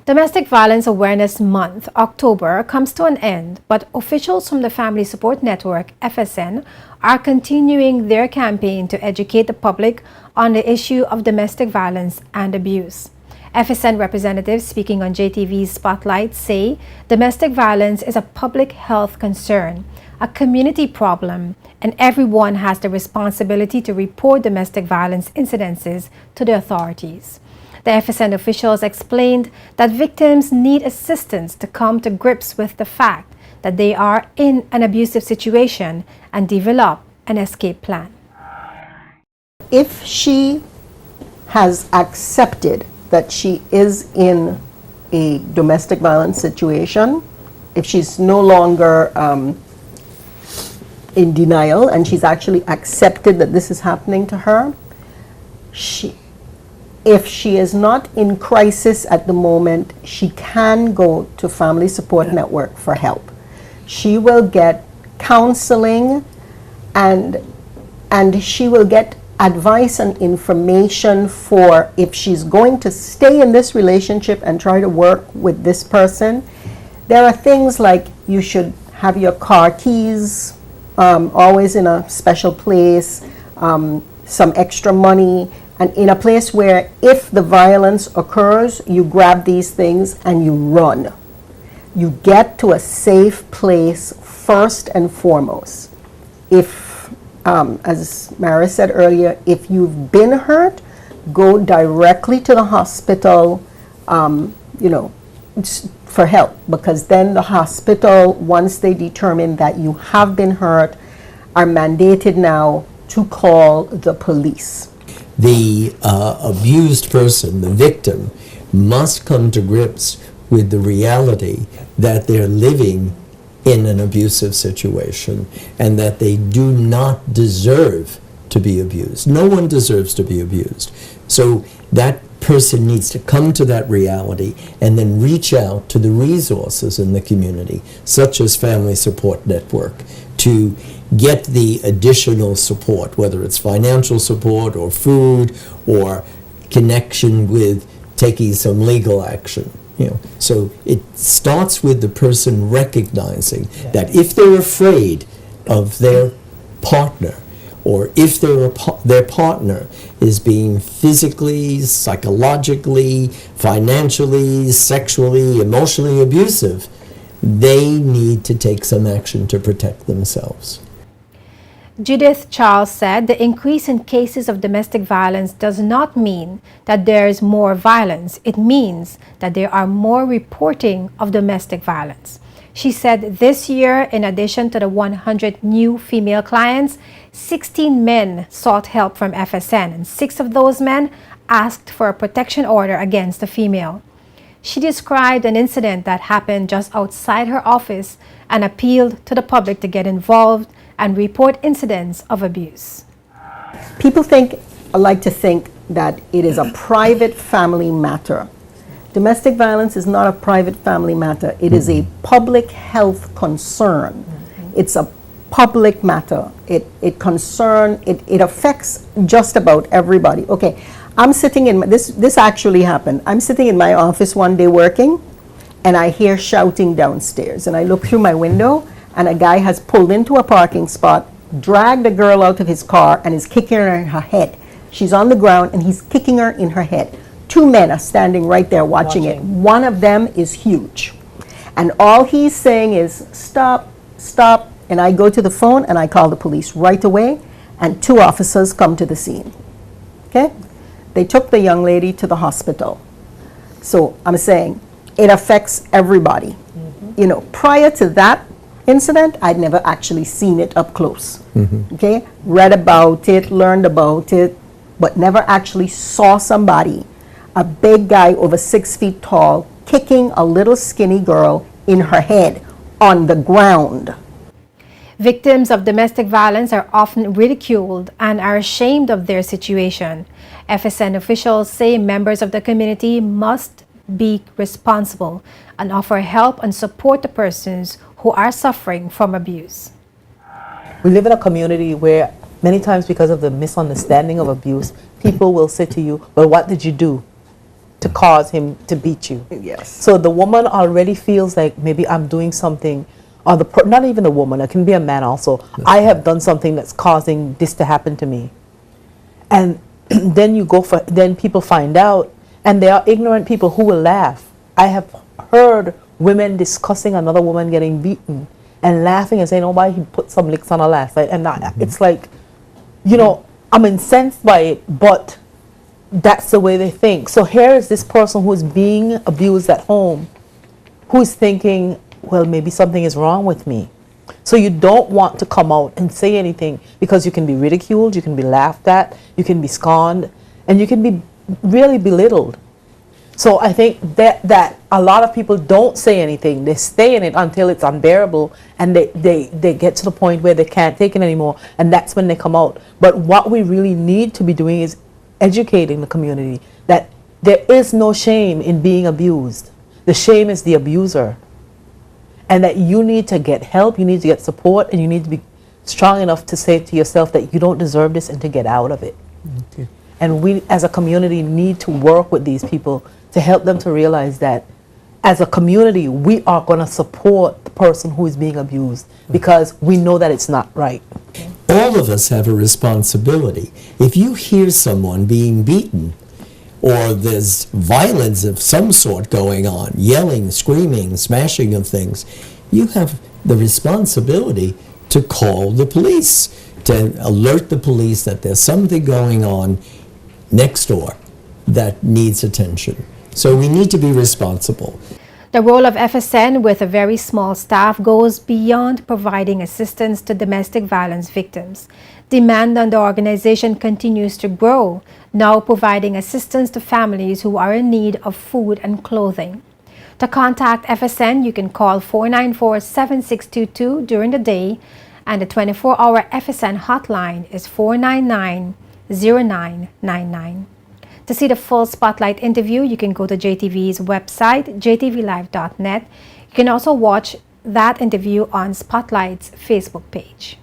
Domestic Violence Awareness Month, October, comes to an end, but officials from the Family Support Network, FSN, are continuing their campaign to educate the public on the issue of domestic violence and abuse. FSN representatives speaking on JTV's Spotlight say domestic violence is a public health concern, a community problem, and everyone has the responsibility to report domestic violence incidences to the authorities. The FSN officials explained that victims need assistance to come to grips with the fact that they are in an abusive situation and develop an escape plan. If she has accepted that she is in a domestic violence situation, if she's no longer in denial and she's actually accepted that this is happening to her, if she is not in crisis at the moment, she can go to Family Support Network for help. She will get counseling and she will get advice and information for if she's going to stay in this relationship and try to work with this person. There are things like you should have your car keys always in a special place, some extra money, and in a place where if the violence occurs, you grab these things and you run. You get to a safe place first and foremost. If, as Mara said earlier, if you've been hurt, go directly to the hospital, for help, because then the hospital, once they determine that you have been hurt, are mandated now to call the police. The abused person, the victim, must come to grips with the reality that they're living in an abusive situation and that they do not deserve to be abused. No one deserves to be abused. So that person needs to come to that reality and then reach out to the resources in the community, such as Family Support Network, to get the additional support, whether it's financial support or food or connection with taking some legal action. So it starts with the person recognizing that if they're afraid of their partner, or if their partner is being physically, psychologically, financially, sexually, emotionally abusive, they need to take some action to protect themselves. Judith Charles said the increase in cases of domestic violence does not mean that there is more violence. It means that there are more reporting of domestic violence. She said this year, in addition to the 100 new female clients, 16 men sought help from FSN, and 6 of those men asked for a protection order against the female. She described an incident that happened just outside her office and appealed to the public to get involved and report incidents of abuse. People like to think that it is a private family matter. Domestic violence is not a private family matter. It is a public health concern. It's a public matter. It affects just about everybody. Okay, I'm sitting in this actually happened. I'm sitting in my office one day working, and I hear shouting downstairs, and I look through my window, and a guy has pulled into a parking spot, dragged a girl out of his car, and is kicking her in her head. She's on the ground, and he's kicking her in her head. 2 men are standing right there watching it. One of them is huge. And all he's saying is, stop, stop. And I go to the phone and I call the police right away, and 2 officers come to the scene. Okay? They took the young lady to the hospital. So I'm saying it affects everybody. Prior to that incident, I'd never actually seen it up close. Okay? Read about it, learned about it, but never actually saw somebody, a big guy over 6 feet tall, kicking a little skinny girl in her head on the ground. Victims of domestic violence are often ridiculed and are ashamed of their situation. FSN officials say members of the community must be responsible and offer help and support the persons who are suffering from abuse. We live in a community where many times, because of the misunderstanding of abuse, people will say to you, well, what did you do? to cause him to beat you. Yes. So the woman already feels like maybe I'm doing something, or not even a woman, it can be a man also. I have done something that's causing this to happen to me. And then people find out, and there are ignorant people who will laugh. I have heard women discussing another woman getting beaten and laughing and saying, "Oh, why he put some licks on her last night," and it's like, I'm incensed by it, but that's the way they think. So here is this person who is being abused at home, who is thinking, well, maybe something is wrong with me. So you don't want to come out and say anything, because you can be ridiculed, you can be laughed at, you can be scorned, and you can be really belittled. So I think that a lot of people don't say anything. They stay in it until it's unbearable, and they get to the point where they can't take it anymore, and that's when they come out. But what we really need to be doing is educating the community that there is no shame in being abused. The shame is the abuser. And that you need to get help, you need to get support, and you need to be strong enough to say to yourself that you don't deserve this and to get out of it. Okay. And we as a community need to work with these people to help them to realize that as a community we are going to support the person who is being abused, because we know that it's not right. All of us have a responsibility. If you hear someone being beaten, or there's violence of some sort going on, yelling, screaming, smashing of things, you have the responsibility to call the police, to alert the police that there's something going on next door that needs attention. So we need to be responsible. The role of FSN with a very small staff goes beyond providing assistance to domestic violence victims. Demand on the organization continues to grow, now providing assistance to families who are in need of food and clothing. To contact FSN, you can call 494-7622 during the day, and the 24-hour FSN hotline is 499-0999. To see the full Spotlight interview, you can go to JTV's website, jtvlive.net. You can also watch that interview on Spotlight's Facebook page.